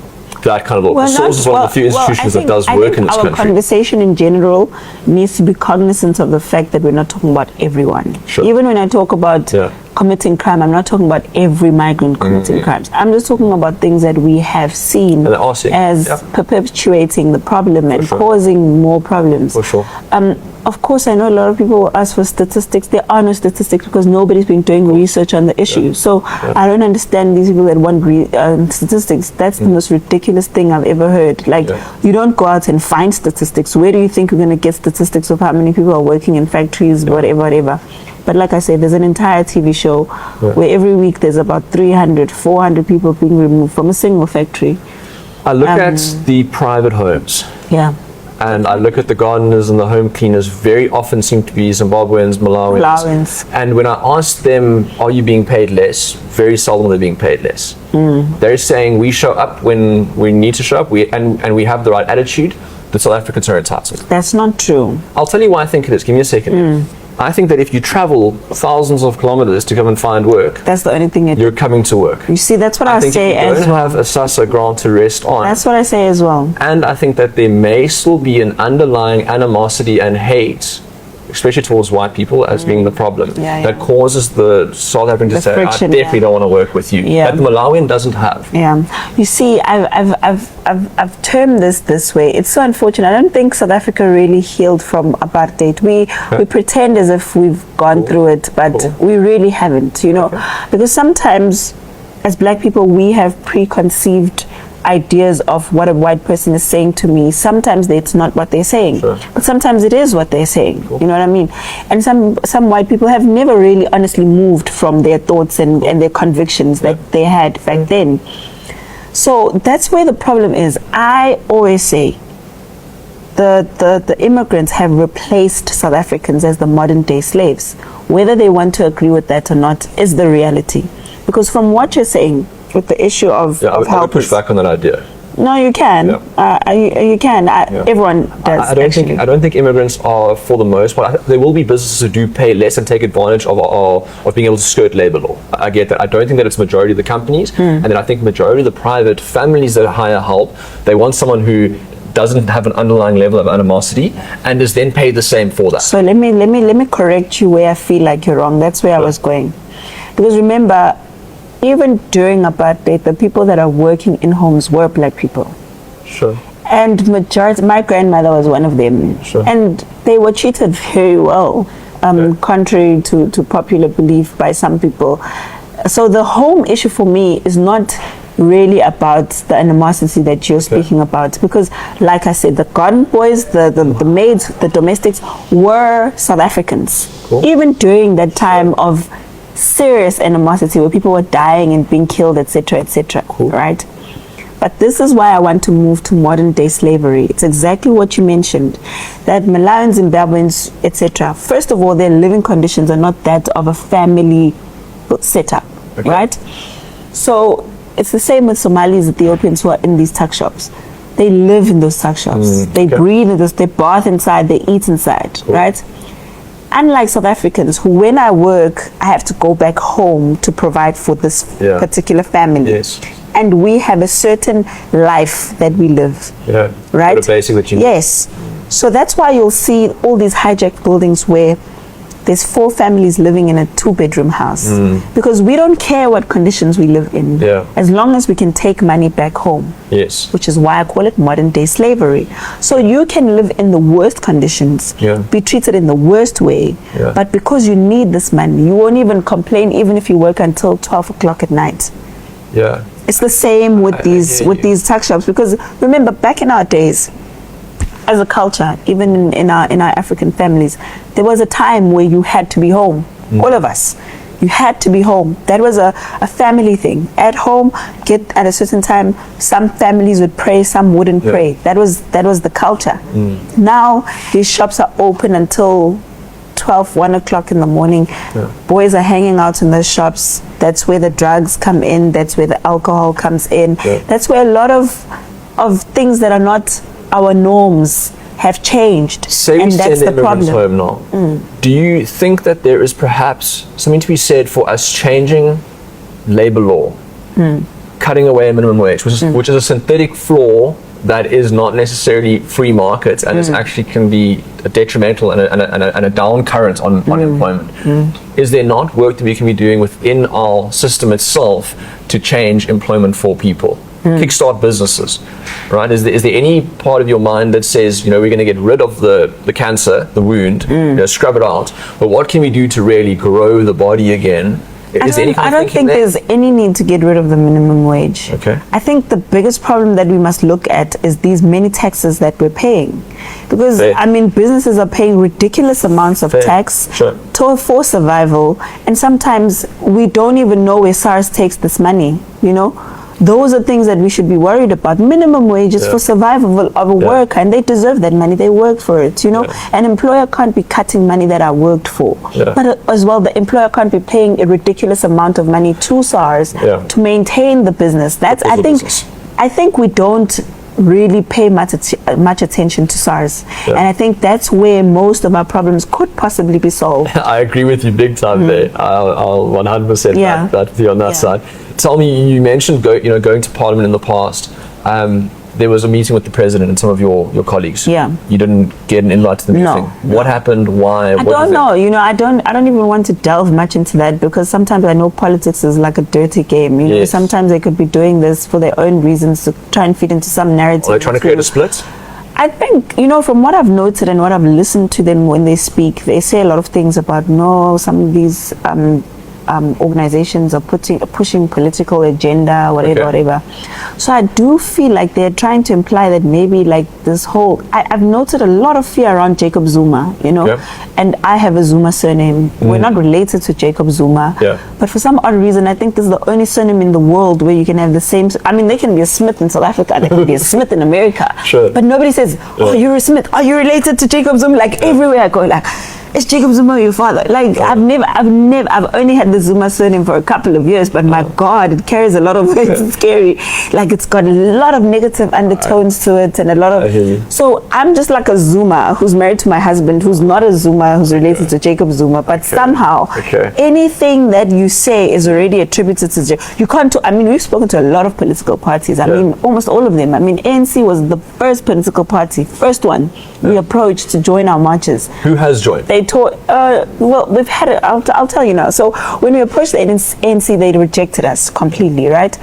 that kind of law. Well, SARS is one of the few institutions that does work in this country. Our conversation in general needs to be cognizant of the fact that we're not talking about everyone. Even when I talk about committing crime, I'm not talking about every migrant committing crimes. I'm just talking about things that we have seen as perpetuating the problem and causing more problems. For sure. Of course, I know a lot of people will ask for statistics. There are no statistics because nobody's been doing research on the issue. So I don't understand these people that want statistics. That's the most ridiculous thing I've ever heard. Like, you don't go out and find statistics. Where do you think you're going to get statistics of how many people are working in factories, whatever? But like I said, there's an entire TV show where every week there's about 300, 400 people being removed from a single factory. I look at the private homes. And I look at the gardeners and the home cleaners, very often seem to be Zimbabweans, Malawians. And when I ask them, are you being paid less? Very seldom they're being paid less. They're saying we show up when we need to show up, and we have the right attitude. The South Africans are entitled. That's not true. I'll tell you why I think it is. Give me a second. I think that if you travel thousands of kilometers to come and find work, that's the only thing you're coming to work. You see, that's what I say as well. I think if you don't have a SASSA grant to rest on. That's what I say as well. And I think that there may still be an underlying animosity and hate, especially towards white people, as being the problem, that causes the South African to say, friction, I definitely don't want to work with you. That the Malawian doesn't have. You see, I've termed this way. It's so unfortunate. I don't think South Africa really healed from apartheid. We pretend as if we've gone through it, but we really haven't, because sometimes as black people we have preconceived ideas of what a white person is saying to me. Sometimes it's not what they're saying, but sometimes it is what they're saying. You know what I mean? And some white people have never really honestly moved from their thoughts and their convictions that they had back then. So that's where the problem is. I always say the immigrants have replaced South Africans as the modern day slaves. Whether they want to agree with that or not is the reality. Because from what you're saying, with the issue of I would push back on that idea. No, you can. You can. Everyone does. I don't think immigrants are, for the most part. There will be businesses who do pay less and take advantage of being able to skirt labor law. I get that. I don't think that it's majority of the companies, and then I think majority of the private families that hire help, they want someone who doesn't have an underlying level of animosity and is then paid the same for that. So let me correct you where I feel like you're wrong. That's where I was going, because remember, even during apartheid, the people that are working in homes were black people. And majority, my grandmother was one of them. And they were treated very well, contrary to popular belief by some people. So the home issue for me is not really about the animosity that you're speaking about, because like I said, the garden boys, the maids, the domestics were South Africans. Even during that time of serious animosity where people were dying and being killed, etc., right? But this is why I want to move to modern day slavery. It's exactly what you mentioned, that Malawians, Zimbabweans, etc., first of all, their living conditions are not that of a family setup, right? So it's the same with Somalis, Ethiopians who are in these tuck shops. They live in those tuck shops. They breathe in those, they bath inside, they eat inside, right? unlike South Africans who, when I work, I have to go back home to provide for this particular family. Yes. And we have a certain life that we live. Yeah. Right? What a basic that you need. Yes. So that's why you'll see all these hijacked buildings where there's 4 families living in a 2-bedroom house. Because we don't care what conditions we live in. Yeah. As long as we can take money back home. Yes. Which is why I call it modern day slavery. So you can live in the worst conditions, be treated in the worst way, but because you need this money, you won't even complain even if you work until 12 o'clock at night. Yeah. It's the same with these tuck shops, because remember, back in our days, as a culture, even in our African families, there was a time where you had to be home. All of us, you had to be home. That was a family thing. At home, get at a certain time. Some families would pray, some wouldn't pray. That was the culture. Now these shops are open until 12, 1 o'clock in the morning. Boys are hanging out in those shops. That's where the drugs come in. That's where the alcohol comes in. That's where a lot of things that are not our norms have changed. Say and we that's send the immigrants problem. home now. Do you think that there is perhaps something to be said for us changing labor law, cutting away a minimum wage, which is a synthetic flaw that is not necessarily free market, and it actually can be a detrimental and a down current on unemployment? Is there not work that we can be doing within our system itself to change employment for people? Kickstart businesses, right? Is there any part of your mind that says, we're going to get rid of the cancer, the wound, scrub it out, but what can we do to really grow the body again? I don't think there's any need to get rid of the minimum wage. Okay. I think the biggest problem that we must look at is these many taxes that we're paying. Because, businesses are paying ridiculous amounts of tax for survival, and sometimes we don't even know where SARS takes this money, Those are things that we should be worried about. Minimum wages for survival of a worker, and they deserve that money. They work for it, An employer can't be cutting money that I worked for. But as well, the employer can't be paying a ridiculous amount of money to SARS to maintain the business. I think we don't really pay much attention to SARS, and I think that's where most of our problems could possibly be solved. I agree with you big time there. I'll 100% back that with you on that side. Tell me, you mentioned going to Parliament in the past. There was a meeting with the President and some of your colleagues. You didn't get an invite to the meeting. What happened? Why? I don't know. I don't even want to delve much into that, because sometimes I know politics is like a dirty game. Sometimes they could be doing this for their own reasons to try and feed into some narrative. Are they trying to create a split? I think, from what I've noted and what I've listened to them when they speak, they say a lot of things about some of these organizations are pushing political agenda, whatever. So I do feel like they're trying to imply that maybe like this whole, I've noted a lot of fear around Jacob Zuma, and I have a Zuma surname. We're not related to Jacob Zuma, but for some odd reason, I think this is the only surname in the world where you can have the same, they can be a Smith in South Africa, they can be a Smith in America, but nobody says, oh, you're a Smith, are you related to Jacob Zuma? Like everywhere I go, like, is Jacob Zuma your father? Like I've only had the Zuma surname for a couple of years, but my God, it carries a lot of it's scary. Like it's got a lot of negative undertones to it, and a lot of. So I'm just like a Zuma who's married to my husband, who's not a Zuma, who's related to Jacob Zuma, but somehow anything that you say is already attributed to Jacob. You can't. We've spoken to a lot of political parties. Almost all of them. ANC was the first political party, first one we approached to join our marches. Who has joined? We've had it. I'll tell you now. So when we approached the ANC, they rejected us completely, right?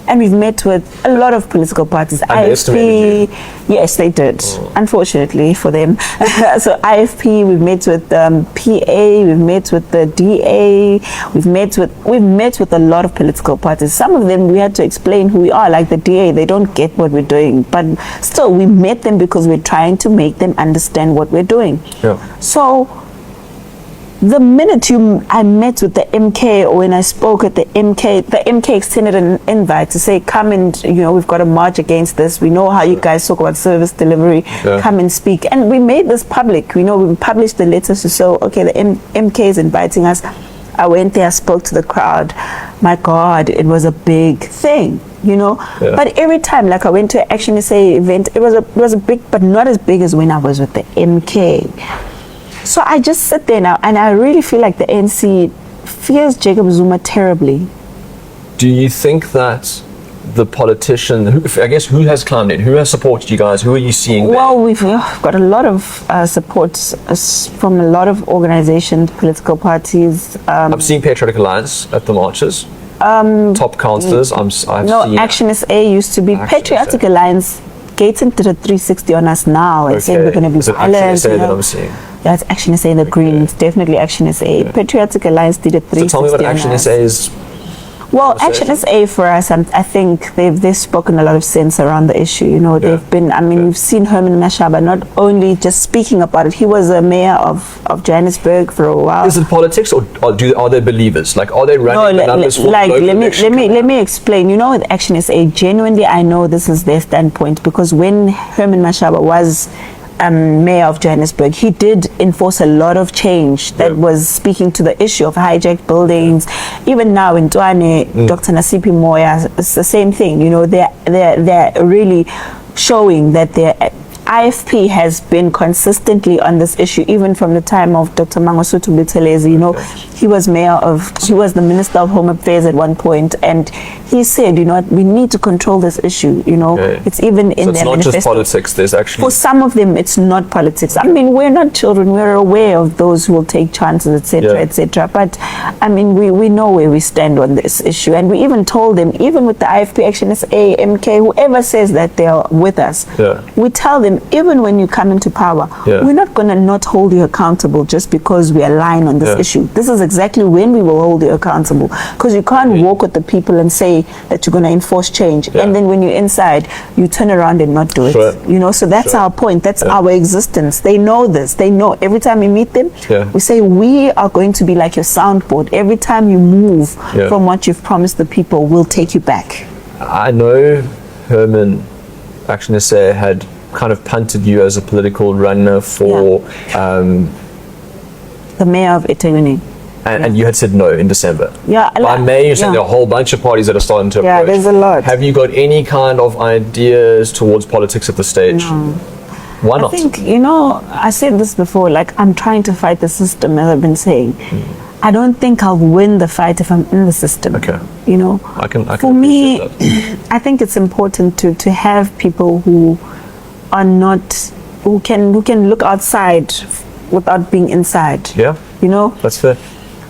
And we've met with a lot of political parties. IFP, yes, they did. Unfortunately for them. So IFP, we've met with PA, we've met with the DA, we've met with a lot of political parties. Some of them we had to explain who we are, like the DA. They don't get what we're doing, but still we met them because we're trying to make them understand what we're doing. So the minute I met with the MK, or when I spoke at the MK extended an invite to say, come and, we've got a march against this. We know how you guys talk about service delivery. Come and speak. And we made this public. We published the letters to show, okay, the MK is inviting us. I went there, I spoke to the crowd. My God, it was a big thing, But every time, like I went to an Action SA event, it was a big, but not as big as when I was with the MK. So I just sit there now, and I really feel like the ANC fears Jacob Zuma terribly. Do you think that the politician, who has climbed in, who has supported you guys, who are you seeing there? Well, we've got a lot of support from a lot of organizations, political parties. I'm seeing Patriotic Alliance at the marches. Top councillors. I've seen Action SA used to be Patriotic Alliance. Gaten did a 360 on us now and said we're going to be violent. Action SA that I'm seeing? Yeah, it's Action SA, the Greens, definitely Action SA. Patriotic Alliance did a 360 So tell me what Action SA is. Well, Action SA for us, I think they've spoken a lot of sense around the issue. You know, they've been, I mean, we've seen Herman Mashaba not only just speaking about it, he was a mayor of Johannesburg for a while. Is it politics, or are they believers? Like, are they running the numbers for let me explain. You know, with Action SA, genuinely, I know this is their standpoint, because when Herman Mashaba was mayor of Johannesburg, he did enforce a lot of change that was speaking to the issue of hijacked buildings. Even now in Tshwane, Dr. Nasipi Moya, it's the same thing. You know, they're really showing that their IFP has been consistently on this issue, even from the time of Dr. Mangosuthu Buthelezi. You know, he was the Minister of Home Affairs at one point, and he said, you know, we need to control this issue. You know, it's even in their manifesto. It's not just politics. There's actually, for some of them, it's not politics. I mean, we're not children. We're aware of those who will take chances, etc., etc. But I mean, we know where we stand on this issue, and we even told them, even with the IFP, Action SA, MK, whoever says that they are with us, we tell them, even when you come into power, we're not going to not hold you accountable just because we align on this issue. This is exactly when we will hold you accountable, because you can't walk with the people and say that you're going to enforce change, and then when you're inside, you turn around and not do it. You know, so that's our point. That's our existence. They know this. They know every time we meet them, we say we are going to be like your soundboard. Every time you move from what you've promised the people, we'll take you back. I know Herman, Action SA, had kind of punted you as a political runner for the mayor of eThekwini. And you had said no in December. By May, you said there are a whole bunch of parties that are starting to approach. Yeah, there's a lot. Have you got any kind of ideas towards politics at this stage? No. Why not? I think, you know, I said this before, like, I'm trying to fight the system, as I've been saying. I don't think I'll win the fight if I'm in the system. You know, I can for me, that. I think it's important to have people who are not, who can look outside without being inside. You know, that's fair.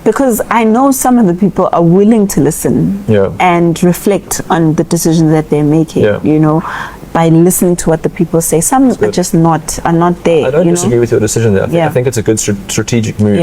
Because I know some of the people are willing to listen and reflect on the decisions that they're making, you know, by listening to what the people say. Some are just not there. I don't disagree with your decision there. I think it's a good strategic move.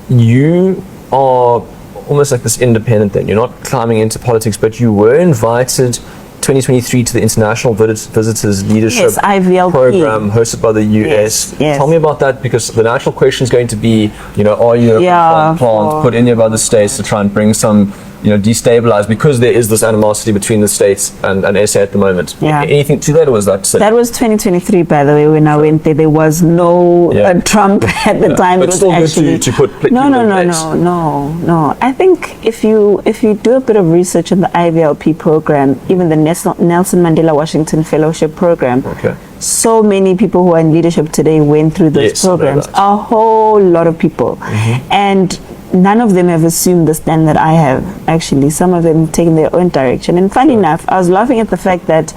You are almost like this independent thing. You're not climbing into politics, but you were invited 2023 to the International Visitors Leadership Program hosted by the US. Tell me about that, because the natural question is going to be, you know, are you a plant put in there by the states to try and bring some, you know, destabilize, because there is this animosity between the states and SA at the moment. Anything to that, or was that? That was 2023, by the way, when I went there. There was no Trump at the time. But it was still actually good to put no. I think if you do a bit of research on the IVLP program, even the Nelson Mandela Washington Fellowship Program, so many people who are in leadership today went through those programs. A whole lot of people, and none of them have assumed the stand that I have. Actually, some of them have taken their own direction. And funny enough, I was laughing at the fact that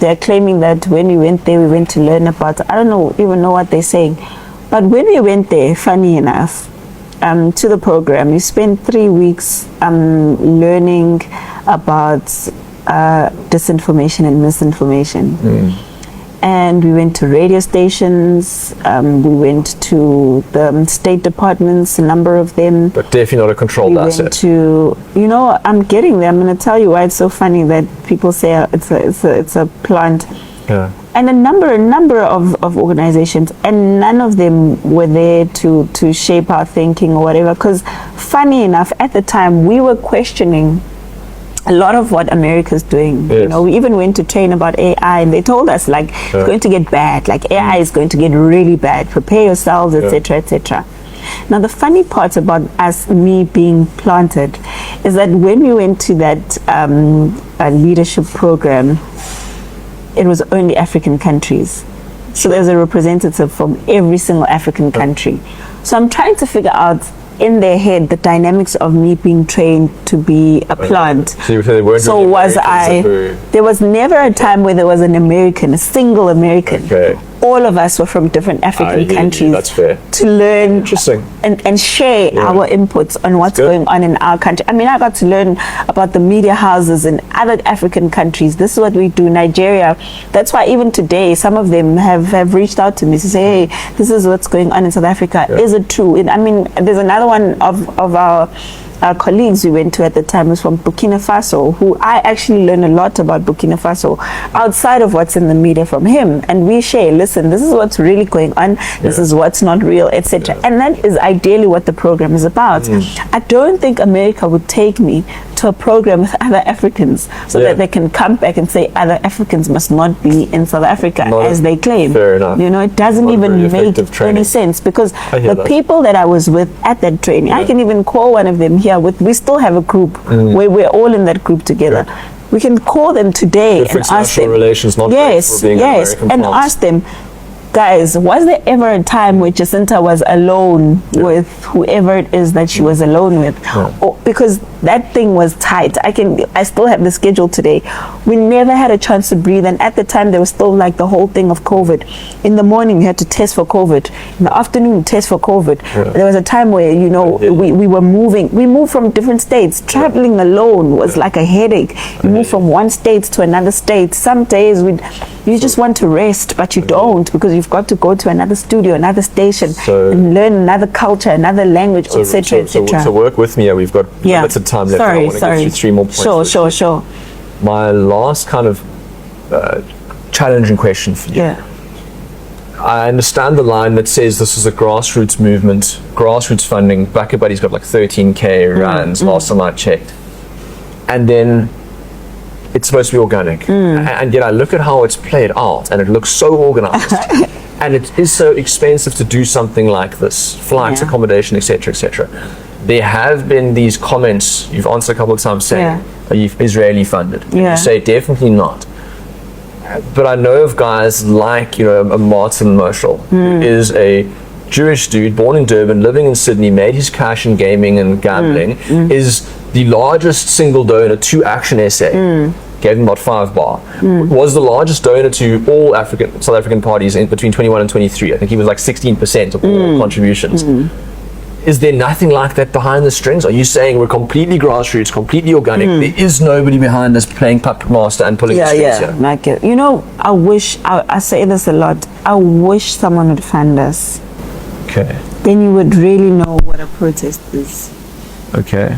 they're claiming that when we went there, we went to learn about, I don't even know what they're saying. But when we went there, funny enough, to the program, we spent 3 weeks learning about disinformation and misinformation. And we went to radio stations, we went to the state departments, a number of them. But definitely not a controlled asset. Went to, you know, I'm getting there. I'm going to tell you why it's so funny that people say it's a plant. And a number of organizations, and none of them were there to shape our thinking or whatever. Because funny enough, at the time, we were questioning a lot of what America's doing. You know, we even went to train about AI, and they told us, like, it's going to get bad. Like, AI is going to get really bad. Prepare yourselves, etc., etc. Now, the funny part about me being planted is that when we went to that leadership program, it was only African countries. So there's a representative from every single African country. So I'm trying to figure out in their head the dynamics of me being trained to be a plant. So you say they weren't So really was Americans I? There was never a time where there was an American, a single American. Okay. All of us were from different African countries. That's fair. To learn Interesting. and share our inputs on what's good. going on in our country. I mean, I got to learn about the media houses in other African countries. This is what we do. Nigeria. That's why even today, some of them have reached out to me to say, hey, this is what's going on in South Africa. Is it true? I mean, there's another one of our colleagues we went to at the time was from Burkina Faso, who I actually learned a lot about Burkina Faso outside of what's in the media from him. And we share, listen, this is what's really going on, this is what's not real, etc. And that is ideally what the program is about. I don't think America would take me to a program with other Africans so that they can come back and say other Africans must not be in South Africa as they claim. Fair enough. You know, it doesn't even make any sense, because the people that I was with at that training, I can even call one of them here. We still have a group where we're all in that group together. We can call them today and ask them. Relations, not yes, being and ask them, guys, was there ever a time where Jasinta was alone with whoever it is that she was alone with? Or, because that thing was tight. I still have the schedule today. We never had a chance to breathe, and at the time there was still like the whole thing of COVID. In the morning you had to test for COVID. In the afternoon test for COVID. There was a time where, you know, we were moving. We moved from different states. Traveling alone was like a headache. You move from one state to another state. Some days you just want to rest, but you don't, because you've got to go to another studio, another station, and learn another culture, another language, etc., etc. So work with me. We've got limited time left. I want to get through 3 more points. Sure. My last kind of challenging question for you. I understand the line that says this is a grassroots movement, grassroots funding. Blacker Buddy's got like 13k rands last time I checked. And then it's supposed to be organic. And yet I look at how it's played out and it looks so organized. And it is so expensive to do something like this. Flights, accommodation, etc., etc. There have been these comments, you've answered a couple of times saying, are you Israeli funded? You say definitely not. But I know of guys like, you know, a Martin Marshall, who is a Jewish dude, born in Durban, living in Sydney, made his cash in gaming and gambling, is the largest single donor to Action SA, gave him about 5 bar, was the largest donor to all South African parties in between 21 and 23. I think he was like 16% of all contributions. Is there nothing like that behind the strings? Are you saying we're completely grassroots, completely organic, there is nobody behind us playing puppet master and pulling the strings here? Like it. You know, I wish, I say this a lot, I wish someone would fund us. Okay. Then you would really know what a protest is. Okay.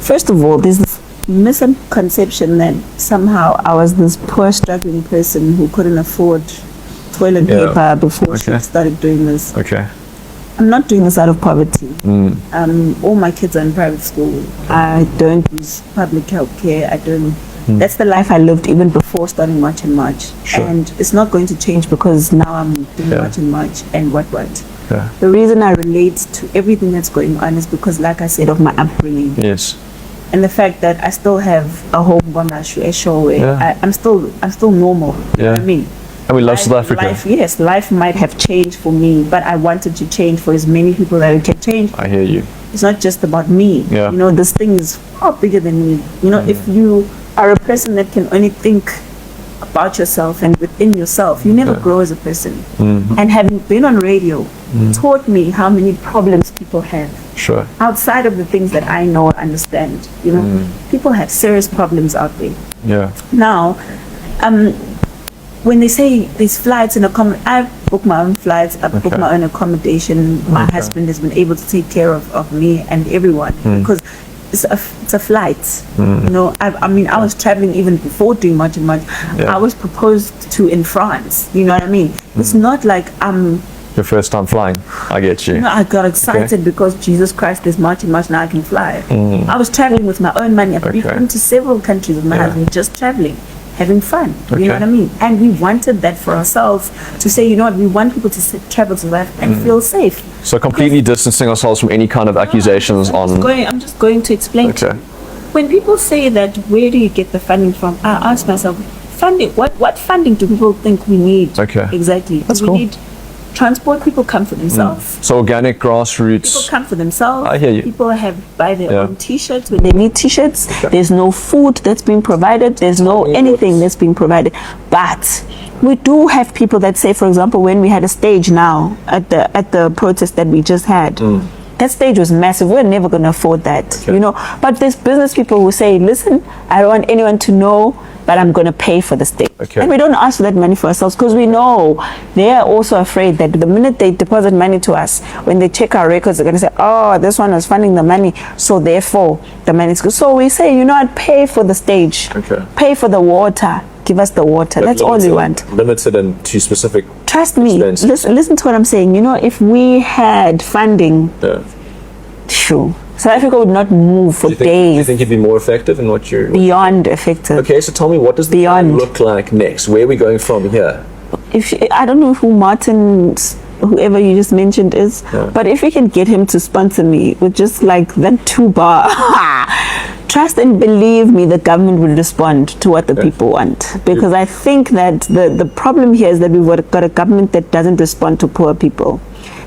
First of all, there's this misconception that somehow I was this poor struggling person who couldn't afford toilet paper before she started doing this. Okay. I'm not doing this out of poverty. All my kids are in private school. I don't use public health care. I don't. That's the life I lived even before starting March and March. And it's not going to change because now I'm doing March and March and what. The reason I relate to everything that's going on is because, like I said, of my upbringing. Yes. And the fact that I still have a home where I'm still normal. You know what I mean? And we love South Africa. Life might have changed for me, but I wanted to change for as many people that it can change. I hear you. It's not just about me. You know, this thing is far bigger than me. You know, if you are a person that can only think about yourself and within yourself, you never grow as a person. And having been on radio taught me how many problems people have. Outside of the things that I know or understand. You know, people have serious problems out there. Now, when they say there's flights and accommodation, I've booked my own flights, I've booked my own accommodation. My husband has been able to take care of me and everyone because it's a flight. You know, I mean, I was traveling even before doing March and March. I was proposed to in France. You know what I mean? It's not like I'm your first time flying. I get you. You know, I got excited because Jesus Christ, there's March and March, now I can fly. I was traveling with my own money. I've been to several countries with my husband, just traveling, having fun. You know what I mean? And we wanted that for ourselves to say, you know what, we want people to travel to life and feel safe. So completely distancing ourselves from any kind of accusations I'm just going to explain to you. When people say that, where do you get the funding from? I ask myself, funding, what funding do people think we need? Exactly. That's we cool. need transport, people come for themselves. So organic People grassroots. come for themselves. I hear you. People buy their Yeah. own t-shirts when they need t-shirts. There's no food that's being provided. There's no anything that's being provided. But we do have people that say, for example, when we had a stage now at the protest that we just had, that stage was massive. We're never going to afford that, you know. But there's business people who say, listen, I don't want anyone to know, but I'm going to pay for the stage. Okay. And we don't ask for that money for ourselves because we know they are also afraid that the minute they deposit money to us, when they check our records, they're going to say, oh, this one was funding the money, so therefore the money is good. So we say, you know what, pay for the stage, pay for the water, give us the water. That's all we want. Limited and to specific. Trust me, listen to what I'm saying. You know, if we had funding, sure, South Africa would not move for days. Do you think you'd be more effective in what you're... Beyond effective. Okay, so tell me, what does the plan look like next? Where are we going from here? I don't know who whoever you just mentioned is, but if we can get him to sponsor me with just like that 2-bar, trust and believe me, the government will respond to what the people want. Because I think that the problem here is that we've got a government that doesn't respond to poor people.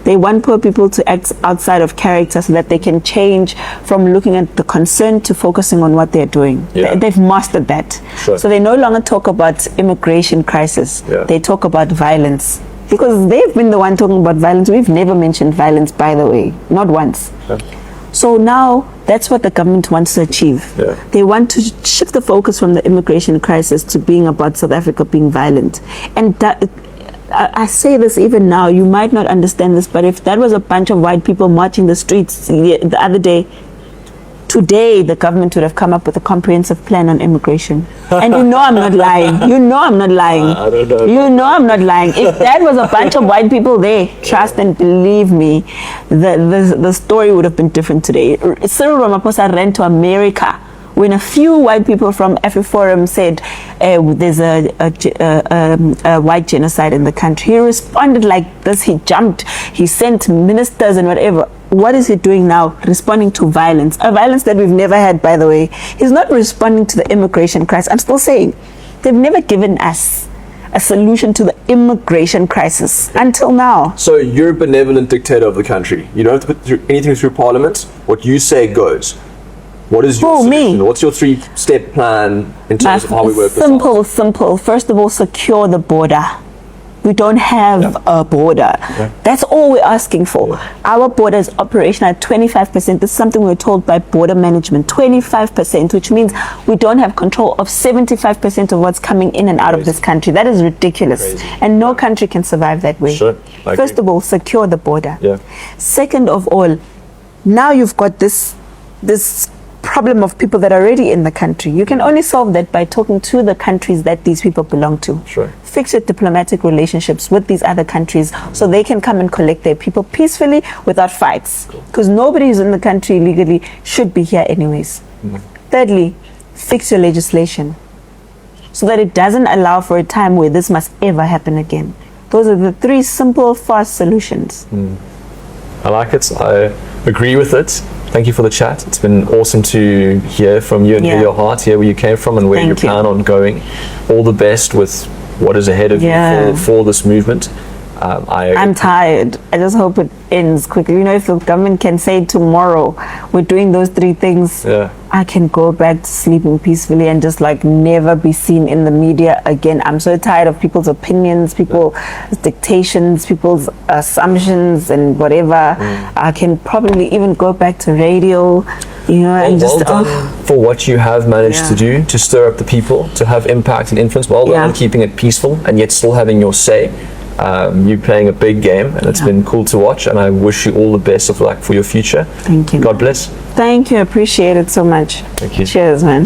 They want poor people to act outside of character so that they can change from looking at the concern to focusing on what they're doing. They've mastered that. So they no longer talk about immigration crisis. They talk about violence. Because they've been the one talking about violence. We've never mentioned violence, by the way. Not once. So now that's what the government wants to achieve. They want to shift the focus from the immigration crisis to being about South Africa being violent. And that, I say this even now, you might not understand this, but if that was a bunch of white people marching the streets the other day, today the government would have come up with a comprehensive plan on immigration. And you know I'm not lying. You know I'm not lying. I don't know. You know I'm not lying. If that was a bunch of white people there, trust and believe me, the story would have been different today. Cyril Ramaphosa ran to America when a few white people from AfriForum said there's a white genocide in the country. He responded like this. He jumped. He sent ministers and whatever. What is he doing now? Responding to violence. A violence that we've never had, by the way. He's not responding to the immigration crisis. I'm still saying, they've never given us a solution to the immigration crisis until now. So you're a benevolent dictator of the country. You don't have to put anything through parliament. What you say goes. What is your solution? What's your 3-step plan in terms of how we work this out? Simple. First of all, secure the border. We don't have a border. That's all we're asking for. Our border is operational at 25%. This is something we were told by border management. 25%, which means we don't have control of 75% of what's coming in and out of this country. That is ridiculous. And no country can survive that way. First of all, secure the border. Second of all, now you've got this problem of people that are already in the country. You can only solve that by talking to the countries that these people belong to. Fix your diplomatic relationships with these other countries so they can come and collect their people peacefully without fights. Because nobody who's in the country legally should be here anyways. Thirdly, fix your legislation so that it doesn't allow for a time where this must ever happen again. Those are the 3 simple, fast solutions. I like it. I agree with it. Thank you for the chat. It's been awesome to hear from you and hear your heart, hear where you came from and where you plan on going. All the best with what is ahead of you for this movement. I'm tired. I just hope it ends quickly. You know, if the government can say tomorrow we're doing those 3 things, I can go back to sleeping peacefully and just like never be seen in the media again. I'm so tired of people's opinions, people's dictations, people's assumptions and whatever. I can probably even go back to radio, you know, and just for what you have managed to do, to stir up the people, to have impact and influence. Well done on keeping it peaceful and yet still having your say. You're playing a big game and it's been cool to watch, and I wish you all the best of luck for your future. Thank you. God bless. Thank you. I appreciate it so much. Thank you. Cheers, man.